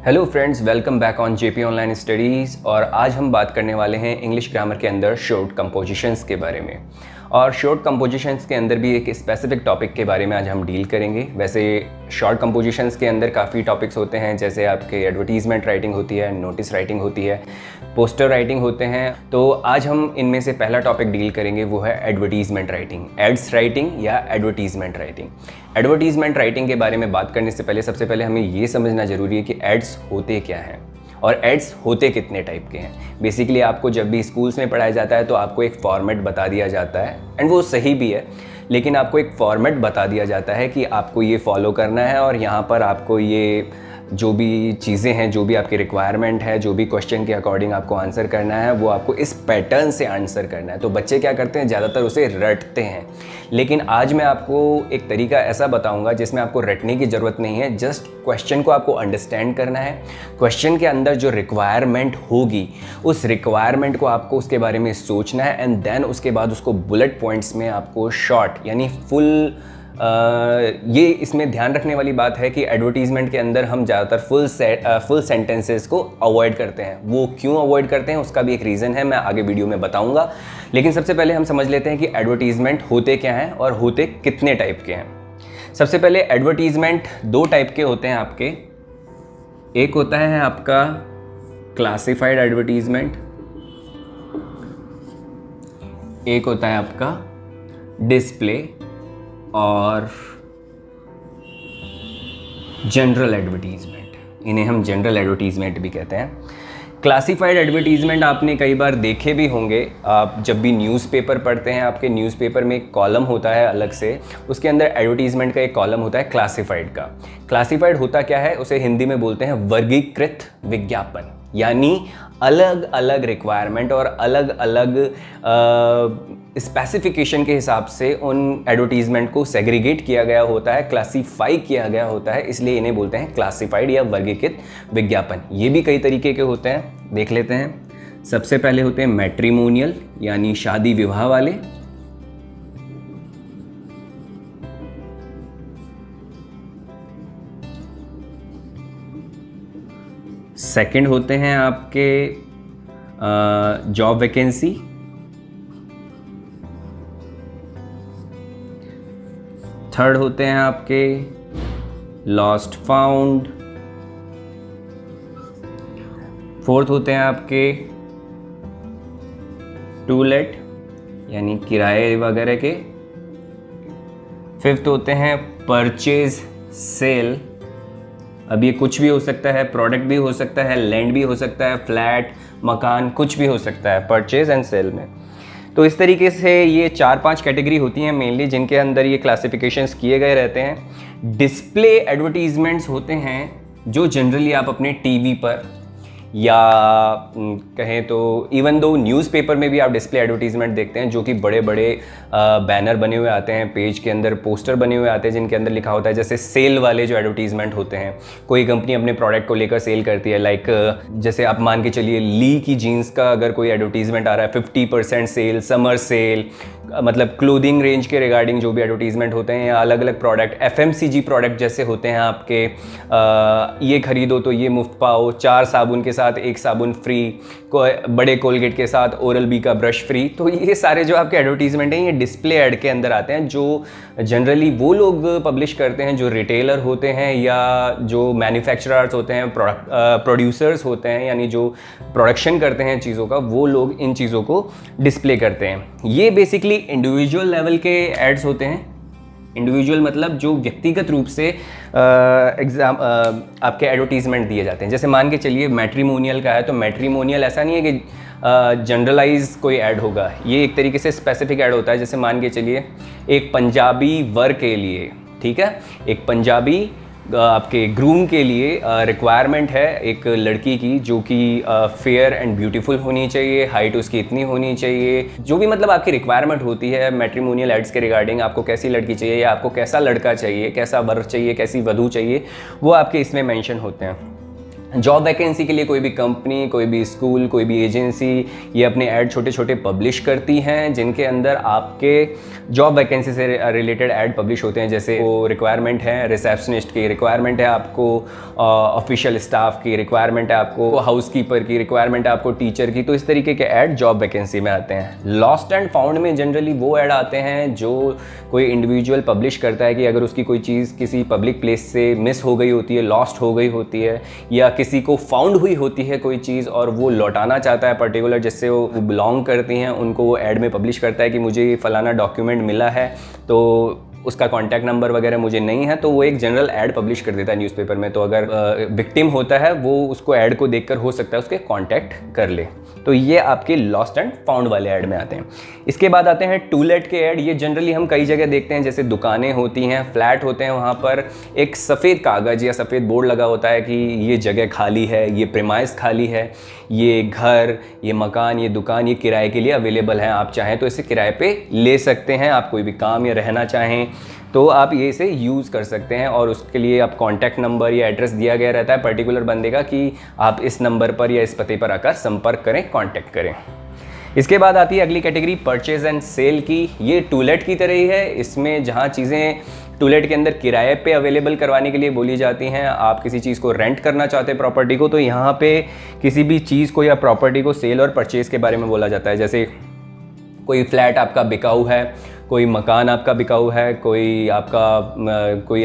Hello friends, welcome back on JP online studies. और आज हम बात करने वाले हैं इंग्लिश ग्रामर के अंदर शॉर्ट कंपोजिशंस के बारे में। और शॉर्ट कंपोजिशंस के अंदर भी एक स्पेसिफिक टॉपिक के बारे में आज हम डील करेंगे। वैसे शॉर्ट कंपोजिशंस के अंदर काफ़ी टॉपिक्स होते हैं, जैसे आपके एडवर्टीज़मेंट राइटिंग होती है, नोटिस राइटिंग होती है, पोस्टर राइटिंग होते हैं। तो आज हम इनमें से पहला टॉपिक डील करेंगे, वो है एडवर्टीज़मेंट राइटिंग, एड्स राइटिंग या एडवर्टीज़मेंट राइटिंग। एडवर्टीज़मेंट राइटिंग के बारे में बात करने से पहले सबसे पहले हमें ये समझना ज़रूरी है कि एड्स होते क्या हैं और एड्स होते कितने टाइप के हैं। बेसिकली आपको जब भी स्कूल्स में पढ़ाया जाता है तो आपको एक फॉर्मेट बता दिया जाता है, एंड वो सही भी है, लेकिन आपको एक फॉर्मेट बता दिया जाता है कि आपको ये फॉलो करना है और यहाँ पर आपको ये जो भी चीज़ें हैं, जो भी आपकी रिक्वायरमेंट है, जो भी क्वेश्चन के अकॉर्डिंग आपको आंसर करना है, वो आपको इस पैटर्न से आंसर करना है। तो बच्चे क्या करते हैं, ज़्यादातर उसे रटते हैं। लेकिन आज मैं आपको एक तरीका ऐसा बताऊंगा जिसमें आपको रटने की ज़रूरत नहीं है, जस्ट क्वेश्चन को आपको अंडरस्टैंड करना है। क्वेश्चन के अंदर जो रिक्वायरमेंट होगी, उस रिक्वायरमेंट को आपको उसके बारे में सोचना है, एंड देन उसके बाद उसको बुलेट पॉइंट्स में आपको शॉर्ट यानी फुल ये इसमें ध्यान रखने वाली बात है कि एडवर्टीज़मेंट के अंदर हम ज़्यादातर फुल सेंटेंसेस को अवॉइड करते हैं। वो क्यों अवॉइड करते हैं उसका भी एक रीज़न है, मैं आगे वीडियो में बताऊंगा। लेकिन सबसे पहले हम समझ लेते हैं कि एडवर्टीज़मेंट होते क्या हैं और होते कितने टाइप के हैं। सबसे पहले एडवर्टीज़मेंट दो टाइप के होते हैं आपके। एक होता है आपका क्लासिफाइड एडवर्टीज़मेंट, एक होता है आपका डिस्प्ले और जनरल एडवर्टीज़मेंट। इन्हें हम जनरल एडवर्टीज़मेंट भी कहते हैं। क्लासिफाइड एडवर्टीज़मेंट आपने कई बार देखे भी होंगे। आप जब भी न्यूज़पेपर पढ़ते हैं, आपके न्यूज़पेपर में एक कॉलम होता है अलग से, उसके अंदर एडवर्टीज़मेंट का एक कॉलम होता है क्लासिफाइड का। क्लासिफाइड होता क्या है, उसे हिंदी में बोलते हैं वर्गीकृत विज्ञापन, यानी अलग अलग रिक्वायरमेंट और अलग अलग स्पेसिफिकेशन के हिसाब से उन एडवर्टीज़मेंट को सेग्रीगेट किया गया होता है, क्लासीफाई किया गया होता है, इसलिए इन्हें बोलते हैं क्लासिफाइड या वर्गीकृत विज्ञापन। ये भी कई तरीके के होते हैं, देख लेते हैं। सबसे पहले होते हैं मैट्रिमोनियल यानी शादी विवाह वाले। सेकंड होते हैं आपके जॉब वैकेंसी। थर्ड होते हैं आपके लॉस्ट फाउंड। फोर्थ होते हैं आपके टू लेट यानी किराए वगैरह के। फिफ्थ होते हैं परचेज सेल। अब ये कुछ भी हो सकता है, प्रोडक्ट भी हो सकता है, लैंड भी हो सकता है, फ्लैट, मकान, कुछ भी हो सकता है परचेज एंड सेल में। तो इस तरीके से ये 4-5 कैटेगरी होती हैं मेनली, जिनके अंदर ये क्लासिफिकेशंस किए गए रहते हैं। डिस्प्ले एडवर्टीज़मेंट्स होते हैं जो जनरली आप अपने टीवी पर या कहें तो इवन दो न्यूज़पेपर में भी आप डिस्प्ले एडवर्टीज़मेंट देखते हैं, जो कि बड़े बड़े बैनर बने हुए आते हैं, पेज के अंदर पोस्टर बने हुए आते हैं जिनके अंदर लिखा होता है, जैसे सेल वाले जो एडवर्टीज़मेंट होते हैं। कोई कंपनी अपने प्रोडक्ट को लेकर सेल करती है, लाइक जैसे आप मान के चलिए ली की जीन्स का अगर कोई एडवर्टीज़मेंट आ रहा है, 50% सेल, समर सेल, मतलब क्लोथिंग रेंज के रिगार्डिंग जो भी एडवर्टीज़मेंट होते हैं, या अलग अलग प्रोडक्ट, FMCG प्रोडक्ट जैसे होते हैं आपके, ये खरीदो तो ये मुफ्त पाओ, 4 साबुन के साथ 1 साबुन फ्री, बड़े कोलगेट के साथ ओरल बी का ब्रश फ्री। तो ये सारे जो आपके एडवर्टीज़मेंट हैं ये डिस्प्ले ऐड के अंदर आते हैं, जो जनरली वो लोग पब्लिश करते हैं जो रिटेलर होते हैं या जो मैन्युफैक्चरर्स होते हैं, प्रोड्यूसर्स होते हैं, यानी जो प्रोडक्शन करते हैं चीज़ों का, वो लोग इन चीज़ों को डिस्प्ले करते हैं। ये बेसिकली इंडिविजुअल लेवल के एड्स होते हैं। इंडिविजुअल मतलब जो व्यक्तिगत रूप से आपके एडवर्टीज़मेंट दिए जाते हैं। जैसे मान के चलिए मैट्रिमोनियल का है, तो मैट्रिमोनियल ऐसा नहीं है कि जनरलाइज कोई ऐड होगा, ये एक तरीके से स्पेसिफिक ऐड होता है। जैसे मान के चलिए एक पंजाबी वर के लिए, ठीक है, एक पंजाबी आपके ग्रूम के लिए रिक्वायरमेंट है एक लड़की की, जो कि फेयर एंड ब्यूटीफुल होनी चाहिए, हाइट उसकी इतनी होनी चाहिए, जो भी मतलब आपकी रिक्वायरमेंट होती है मैट्रिमोनियल एड्स के रिगार्डिंग, आपको कैसी लड़की चाहिए या आपको कैसा लड़का चाहिए, कैसा वर चाहिए, कैसी वधू चाहिए, वो आपके इसमें मेंशन होते हैं। जॉब वैकेंसी के लिए कोई भी कंपनी, कोई भी स्कूल, कोई भी एजेंसी ये अपने ऐड छोटे छोटे पब्लिश करती हैं, जिनके अंदर आपके जॉब वैकेंसी से रिलेटेड ऐड पब्लिश होते हैं। जैसे वो रिक्वायरमेंट है रिसेप्शनिस्ट की, रिक्वायरमेंट है आपको ऑफिशियल स्टाफ की, रिक्वायरमेंट है आपको हाउसकीपर की, रिक्वायरमेंट है आपको टीचर की। तो इस तरीके के ऐड जॉब वैकेंसी में आते हैं। लॉस्ट एंड फाउंड में जनरली वो ऐड आते हैं जो कोई इंडिविजुअल पब्लिश करता है कि अगर उसकी कोई चीज़ किसी पब्लिक प्लेस से मिस हो गई होती है, लॉस्ट हो गई होती है, या किसी को फाउंड हुई होती है कोई चीज़ और वो लौटाना चाहता है पर्टिकुलर जिससे वो बिलोंग करती हैं, उनको वो ऐड में पब्लिश करता है कि मुझे फलाना डॉक्यूमेंट मिला है, तो उसका कॉन्टैक्ट नंबर वगैरह मुझे नहीं है, तो वो एक जनरल ऐड पब्लिश कर देता है न्यूज़पेपर में। तो अगर विक्टिम होता है वो उसको ऐड को देखकर हो सकता है उसके कॉन्टैक्ट कर ले। तो ये आपके लॉस्ट एंड फाउंड वाले ऐड में आते हैं। इसके बाद आते हैं टू लेट के ऐड। ये जनरली हम कई जगह देखते हैं, जैसे दुकानें होती हैं, फ्लैट होते हैं, वहाँ पर एक सफ़ेद कागज़ या सफ़ेद बोर्ड लगा होता है कि ये जगह खाली है, ये प्रेमाइस खाली है, ये घर, ये मकान, ये दुकान, ये किराए के लिए अवेलेबल है, आप चाहें तो इसे किराए पे ले सकते हैं। आप कोई भी काम या रहना चाहें तो आप ये इसे यूज़ कर सकते हैं, और उसके लिए आप कॉन्टैक्ट नंबर या एड्रेस दिया गया रहता है पर्टिकुलर बंदे का कि आप इस नंबर पर या इस पते पर आकर संपर्क करें, कॉन्टैक्ट करें। इसके बाद आती है अगली कैटेगरी परचेज एंड सेल की। ये टू लेट की तरह ही है। इसमें जहाँ चीज़ें टू लेट के अंदर किराए पे अवेलेबल करवाने के लिए बोली जाती हैं, आप किसी चीज़ को रेंट करना चाहते हैं प्रॉपर्टी को, तो यहाँ पे किसी भी चीज़ को या प्रॉपर्टी को सेल और परचेज़ के बारे में बोला जाता है। जैसे कोई फ्लैट आपका बिकाऊ है, कोई मकान आपका बिकाऊ है, कोई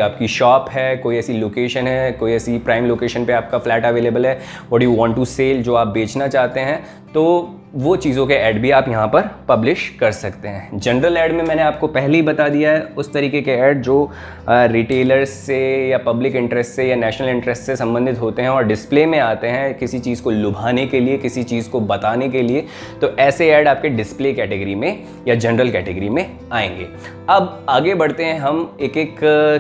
आपकी शॉप है, कोई ऐसी लोकेशन है, कोई ऐसी प्राइम लोकेशन पे आपका फ्लैट अवेलेबल है, what you want to sell, जो आप बेचना चाहते हैं, तो वो चीज़ों के ऐड भी आप यहाँ पर पब्लिश कर सकते हैं। जनरल ऐड में मैंने आपको पहले ही बता दिया है उस तरीके के ऐड जो रिटेलर्स से या पब्लिक इंटरेस्ट से या नेशनल इंटरेस्ट से संबंधित होते हैं और डिस्प्ले में आते हैं किसी चीज़ को लुभाने के लिए, किसी चीज़ को बताने के लिए। तो ऐसे ऐड आपके डिस्प्ले कैटेगरी में या जनरल कैटेगरी में आएंगे। अब आगे बढ़ते हैं, हम एक एक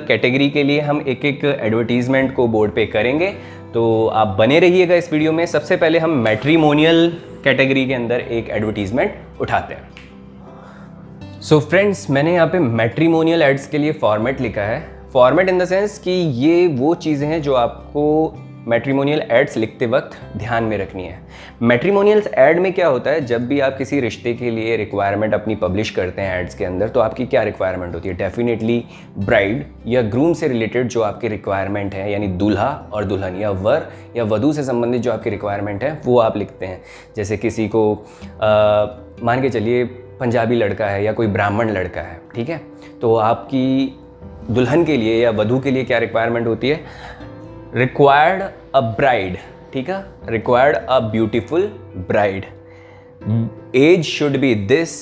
कैटेगरी के लिए हम एक एक एडवर्टीज़मेंट को बोर्ड पे करेंगे, तो आप बने रहिएगा इस वीडियो में। सबसे पहले हम मैट्रिमोनियल कैटेगरी के अंदर एक एडवर्टीजमेंट उठाते हैं। सो फ्रेंड्स, मैंने यहाँ पे मैट्रिमोनियल एड्स के लिए फॉर्मेट लिखा है। फॉर्मेट इन द सेंस कि ये वो चीज़ें हैं जो आपको मैट्रिमोनियल एड्स लिखते वक्त ध्यान में रखनी है। मैट्रिमोनियल्स ऐड में क्या होता है, जब भी आप किसी रिश्ते के लिए रिक्वायरमेंट अपनी पब्लिश करते हैं एड्स के अंदर, तो आपकी क्या रिक्वायरमेंट होती है? डेफिनेटली ब्राइड या ग्रूम से रिलेटेड जो आपकी रिक्वायरमेंट है, यानी दूल्हा और दुल्हन या वर या वधू से संबंधित जो आपकी रिक्वायरमेंट है वो आप लिखते हैं। जैसे किसी को मान के चलिए पंजाबी लड़का है या कोई ब्राह्मण लड़का है, ठीक है, तो आपकी दुल्हन के लिए या वधू के लिए क्या रिक्वायरमेंट होती है? रिक्वायर्ड अ ब्राइड, ठीक है, required a beautiful bride, age should be this,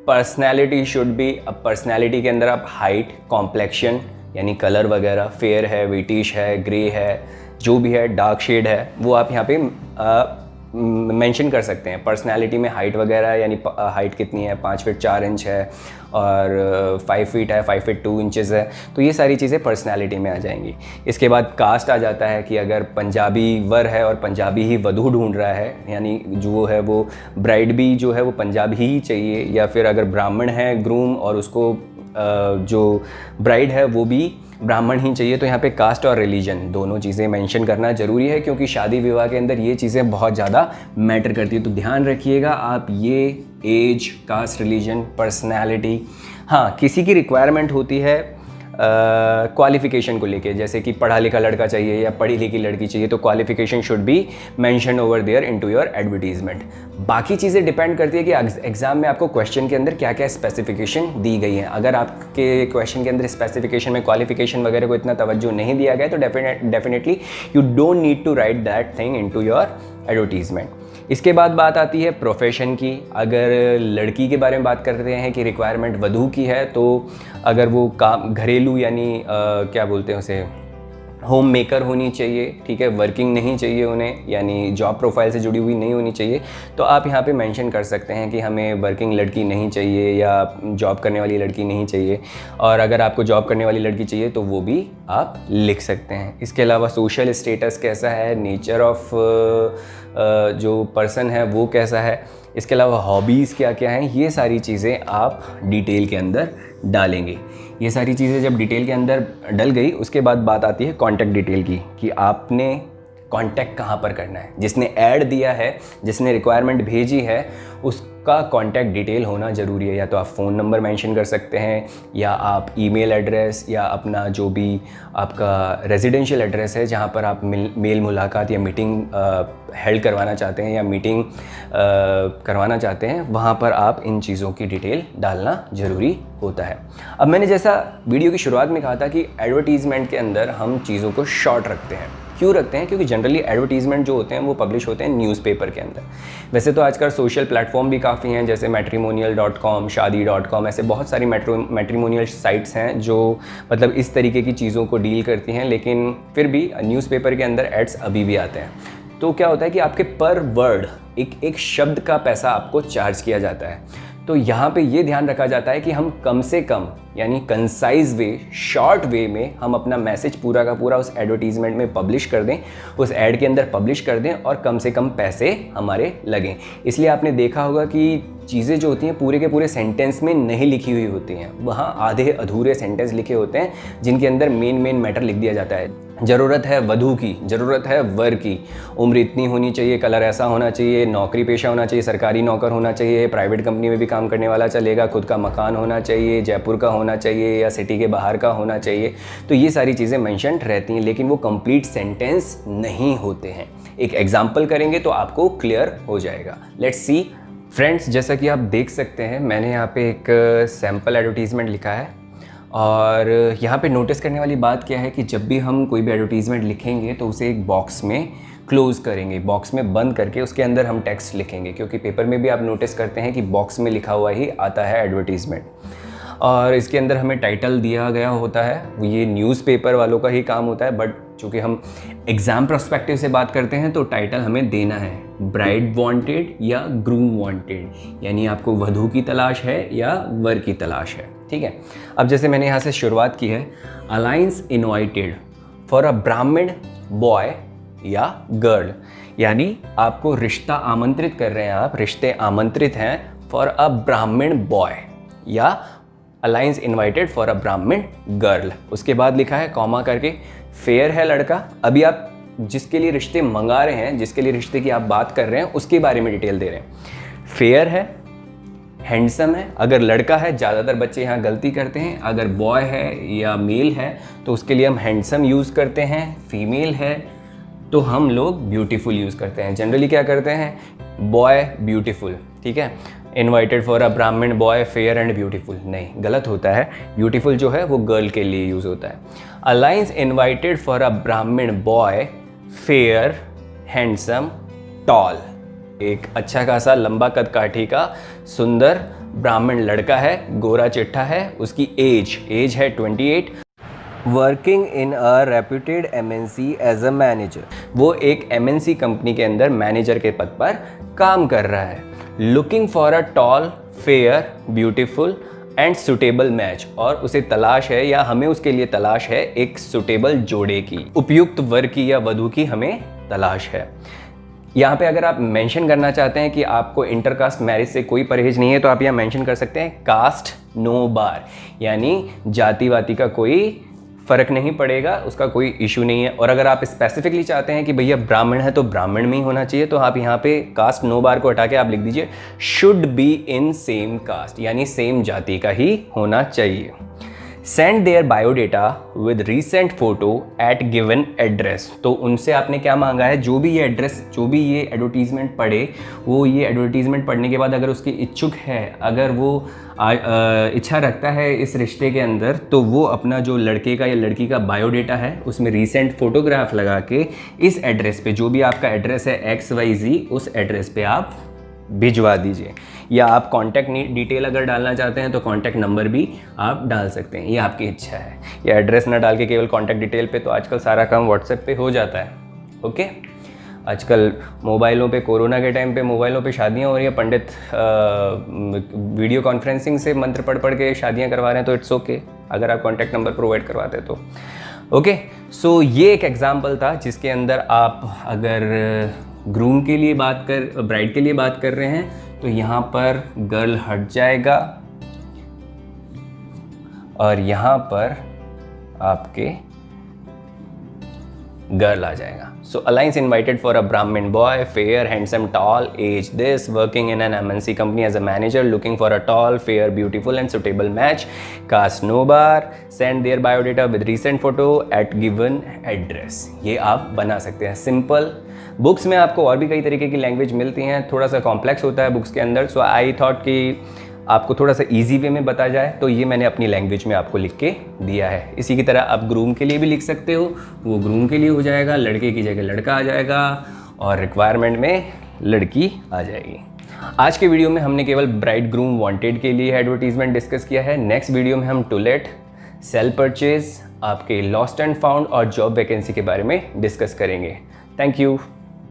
personality should be, अब पर्सनैलिटी के अंदर आप हाइट, कॉम्प्लेक्शन यानी कलर वगैरह, फेयर है, विटिश है, ग्रे है, जो भी है, डार्क शेड है, वो आप यहाँ पे मेंशन कर सकते हैं। पर्सनैलिटी में हाइट वगैरह, यानी हाइट कितनी है, 5 फीट 4 इंच है, और 5 फीट है, 5 फीट 2 इंचेस है, तो ये सारी चीज़ें पर्सनैलिटी में आ जाएंगी। इसके बाद कास्ट आ जाता है कि अगर पंजाबी वर है और पंजाबी ही वधू ढूंढ रहा है, यानी जो है वो ब्राइड भी जो है वो पंजाबी ही चाहिए, या फिर अगर ब्राह्मण है ग्रूम और उसको जो ब्राइड है वो भी ब्राह्मण ही चाहिए, तो यहाँ पे कास्ट और रिलीजन दोनों चीज़ें मेंशन करना ज़रूरी है, क्योंकि शादी विवाह के अंदर ये चीज़ें बहुत ज़्यादा मैटर करती है। तो ध्यान रखिएगा आप ये एज, कास्ट, रिलीजन, पर्सनैलिटी। हाँ, किसी की रिक्वायरमेंट होती है क्वालिफिकेशन को लेके, जैसे कि पढ़ा लिखा लड़का चाहिए या पढ़ी लिखी लड़की चाहिए, तो qualification should be mention over there into your advertisement. बाकी चीज़ें डिपेंड करती है कि एग्जाम में आपको क्वेश्चन के अंदर क्या क्या स्पेसिफिकेशन दी गई है। अगर आपके क्वेश्चन के अंदर स्पेसिफिकेशन में क्वालिफिकेशन वगैरह को इतना तवज्जो नहीं दिया गया, तो definitely you don't need to write that thing into your advertisement. इसके बाद बात आती है प्रोफेशन की। अगर लड़की के बारे में बात करते हैं कि रिक्वायरमेंट वधू की है, तो अगर वो काम घरेलू यानी क्या बोलते हैं उसे, होम मेकर होनी चाहिए, ठीक है, वर्किंग नहीं चाहिए उन्हें, यानी जॉब प्रोफाइल से जुड़ी हुई नहीं होनी चाहिए, तो आप यहाँ पे मेंशन कर सकते हैं कि हमें वर्किंग लड़की नहीं चाहिए या जॉब करने वाली लड़की नहीं चाहिए। और अगर आपको जॉब करने वाली लड़की चाहिए तो वो भी आप लिख सकते हैं। इसके अलावा सोशल स्टेटस कैसा है, नेचर ऑफ जो पर्सन है वो कैसा है, इसके अलावा हॉबीज़ क्या क्या हैं, ये सारी चीज़ें आप डिटेल के अंदर डालेंगे। ये सारी चीज़ें जब डिटेल के अंदर डल गई, उसके बाद बात आती है कॉन्टैक्ट डिटेल की, कि आपने कांटेक्ट कहाँ पर करना है, जिसने ऐड दिया है, जिसने रिक्वायरमेंट भेजी है, उसका कांटेक्ट डिटेल होना ज़रूरी है। या तो आप फ़ोन नंबर मेंशन कर सकते हैं, या आप ईमेल एड्रेस, या अपना जो भी आपका रेजिडेंशियल एड्रेस है जहाँ पर आप मेल मुलाकात या मीटिंग हेल्ड करवाना चाहते हैं, या मीटिंग करवाना चाहते हैं, वहाँ पर आप इन चीज़ों की डिटेल डालना ज़रूरी होता है। अब मैंने जैसा वीडियो की शुरुआत में कहा था कि एडवर्टीज़मेंट के अंदर हम चीज़ों को शॉर्ट रखते हैं। क्यों रखते हैं? क्योंकि जनरली एडवर्टीज़मेंट जो होते हैं वो पब्लिश होते हैं न्यूज़पेपर के अंदर। वैसे तो आजकल सोशल प्लेटफॉर्म भी काफ़ी हैं, जैसे matrimonial.com, शादी.com, ऐसे बहुत सारी मैट्रिमोनियल साइट्स हैं जो मतलब इस तरीके की चीज़ों को डील करती हैं, लेकिन फिर भी न्यूज़पेपर के अंदर एड्स अभी भी आते हैं। तो क्या होता है कि आपके पर वर्ड एक शब्द का पैसा आपको चार्ज किया जाता है। तो यहाँ पे ये ध्यान रखा जाता है कि हम कम से कम यानी कंसाइज वे, शॉर्ट वे में हम अपना मैसेज पूरा का पूरा उस एडवर्टीज़मेंट में पब्लिश कर दें, उस ऐड के अंदर पब्लिश कर दें, और कम से कम पैसे हमारे लगें। इसलिए आपने देखा होगा कि चीज़ें जो होती हैं पूरे के पूरे सेंटेंस में नहीं लिखी हुई होती हैं, वहाँ आधे अधूरे सेंटेंस लिखे होते हैं जिनके अंदर मेन मैटर लिख दिया जाता है। ज़रूरत है वधू की, ज़रूरत है वर की, उम्र इतनी होनी चाहिए, कलर ऐसा होना चाहिए, नौकरी पेशा होना चाहिए, सरकारी नौकर होना चाहिए, प्राइवेट कंपनी में भी काम करने वाला चलेगा, खुद का मकान होना चाहिए, जयपुर का होना चाहिए या सिटी के बाहर का होना चाहिए। तो ये सारी चीज़ें मेंशन रहती हैं, लेकिन वो कंप्लीट सेंटेंस नहीं होते हैं। एक एग्जाम्पल करेंगे तो आपको क्लियर हो जाएगा। लेट्स सी फ्रेंड्स, जैसा कि आप देख सकते हैं मैंने यहाँ पे एक सैम्पल एडवर्टीज़मेंट लिखा है, और यहाँ पे नोटिस करने वाली बात क्या है कि जब भी हम कोई भी एडवर्टीज़मेंट लिखेंगे तो उसे एक बॉक्स में क्लोज़ करेंगे, बॉक्स में बंद करके उसके अंदर हम टेक्स्ट लिखेंगे, क्योंकि पेपर में भी आप नोटिस करते हैं कि बॉक्स में लिखा हुआ ही आता है एडवर्टीज़मेंट, और इसके अंदर हमें टाइटल दिया गया होता है। ये न्यूज़पेपर वालों का ही काम होता है, बट चूँकि हम एग्ज़ाम पर्सपेक्टिव से बात करते हैं तो टाइटल हमें देना है, ब्राइड वांटेड या ग्रूम वांटेड, यानी आपको वधू की तलाश है या वर की तलाश है। ठीक है, अब जैसे मैंने यहाँ से शुरुआत की है, अलायंस इनवाइटेड फॉर अ ब्राह्मण बॉय या गर्ल, यानी आपको रिश्ता आमंत्रित कर रहे हैं, आप रिश्ते आमंत्रित हैं फॉर अ ब्राह्मण बॉय, या अलायंस इनवाइटेड फॉर अ ब्राह्मण गर्ल। उसके बाद लिखा है कॉमा करके, फेयर है लड़का। अभी आप जिसके लिए रिश्ते मंगा रहे हैं, जिसके लिए रिश्ते की आप बात कर रहे हैं, उसके बारे में डिटेल दे रहे हैं। फेयर है, हैंडसम है। अगर लड़का है, ज़्यादातर बच्चे यहाँ गलती करते हैं, अगर बॉय है या मेल है तो उसके लिए हम हैंडसम यूज़ करते हैं, फीमेल है तो हम लोग ब्यूटीफुल यूज़ करते हैं। जनरली क्या करते हैं, बॉय ब्यूटीफुल, ठीक है, इनवाइटेड फॉर अ ब्राह्मण बॉय फेयर एंड ब्यूटीफुल, नहीं, गलत होता है। ब्यूटीफुल जो है वो गर्ल के लिए यूज़ होता है। अलायंस इनवाइटेड फॉर अ ब्राह्मण बॉय फेयर हैंडसम टॉल, एक अच्छा खासा लंबा कद काठी का सुंदर ब्राह्मण लड़का है, गोरा चिट्ठा है, उसकी एज है 28, working in a reputed MNC as a manager, वो एक एमएनसी कंपनी के अंदर मैनेजर के पद पर काम कर रहा है। Looking for a tall fair beautiful and suitable match, और उसे तलाश है या हमें उसके लिए तलाश है एक सुटेबल जोड़े की, उपयुक्त वर की या वधू की हमें तलाश है। यहाँ पे अगर आप मेंशन करना चाहते हैं कि आपको इंटरकास्ट मैरिज से कोई परहेज नहीं है तो आप यहाँ मेंशन कर सकते हैं कास्ट नो बार, यानी जाति वाति का कोई फ़र्क नहीं पड़ेगा, उसका कोई इशू नहीं है। और अगर आप स्पेसिफिकली चाहते हैं कि भैया ब्राह्मण है तो ब्राह्मण में ही होना चाहिए, तो आप यहाँ पे कास्ट नो बार को हटा के आप लिख दीजिए should be in same caste, यानी सेम जाति का ही होना चाहिए। Send their biodata with recent photo at given address, तो उनसे आपने क्या मांगा है, जो भी ये एड्रेस, जो भी ये एडवर्टीज़मेंट पढ़े, वो ये एडवर्टीज़मेंट पढ़ने के बाद अगर उसकी इच्छुक है, अगर वो इच्छा रखता है इस रिश्ते के अंदर, तो वो अपना जो लड़के का या लड़की का बायोडेटा है उसमें रीसेंट फोटोग्राफ लगा के इस एड्रेस पे, जो भी आपका एड्रेस है XYZ, उस एड्रेस पे आप भिजवा दीजिए। या आप कॉन्टैक्ट डिटेल अगर डालना चाहते हैं तो कॉन्टैक्ट नंबर भी आप डाल सकते हैं, ये आपकी इच्छा है। या एड्रेस ना डाल के केवल कॉन्टैक्ट डिटेल पे, तो आजकल सारा काम व्हाट्सएप पे हो जाता है। ओके, आजकल मोबाइलों पे, कोरोना के टाइम पे मोबाइलों पे शादियां हो रही हैं, पंडित वीडियो कॉन्फ्रेंसिंग से मंत्र पढ़ के शादियां करवा रहे हैं, तो इट्स ओके अगर आप कॉन्टैक्ट नंबर प्रोवाइड करवाते हैं तो। ओके, सो ये एक एग्जाम्पल था जिसके अंदर आप अगर ग्रूम के लिए बात कर, ब्राइड के लिए बात कर रहे हैं, तो यहाँ पर गर्ल हट जाएगा और यहाँ पर आपके गर्ल आ जाएगा। So Alliance invited for a Brahmin boy, fair, handsome, tall, age this, working in an MNC company as a manager, looking for a tall, fair, beautiful and suitable match. Cast no bar, send their biodata with recent photo at given address. ये आप बना सकते हैं simple. Books में आपको और भी कई तरीके की लैंग्वेज मिलती हैं, थोड़ा सा कॉम्प्लेक्स होता है बुक्स के अंदर, सो आई थॉट कि आपको थोड़ा सा इजी वे में बताया जाए, तो ये मैंने अपनी लैंग्वेज में आपको लिख के दिया है। इसी की तरह आप ग्रूम के लिए भी लिख सकते हो, वो ग्रूम के लिए हो जाएगा, लड़के की जगह लड़का आ जाएगा और रिक्वायरमेंट में लड़की आ जाएगी। आज के वीडियो में हमने केवल ब्राइड ग्रूम वांटेड के लिए एडवर्टीजमेंट डिस्कस किया है। नेक्स्ट वीडियो में हम टू लेट, सेल परचेज, आपके लॉस्ट एंड फाउंड और जॉब वैकेंसी के बारे में डिस्कस करेंगे। Thank you.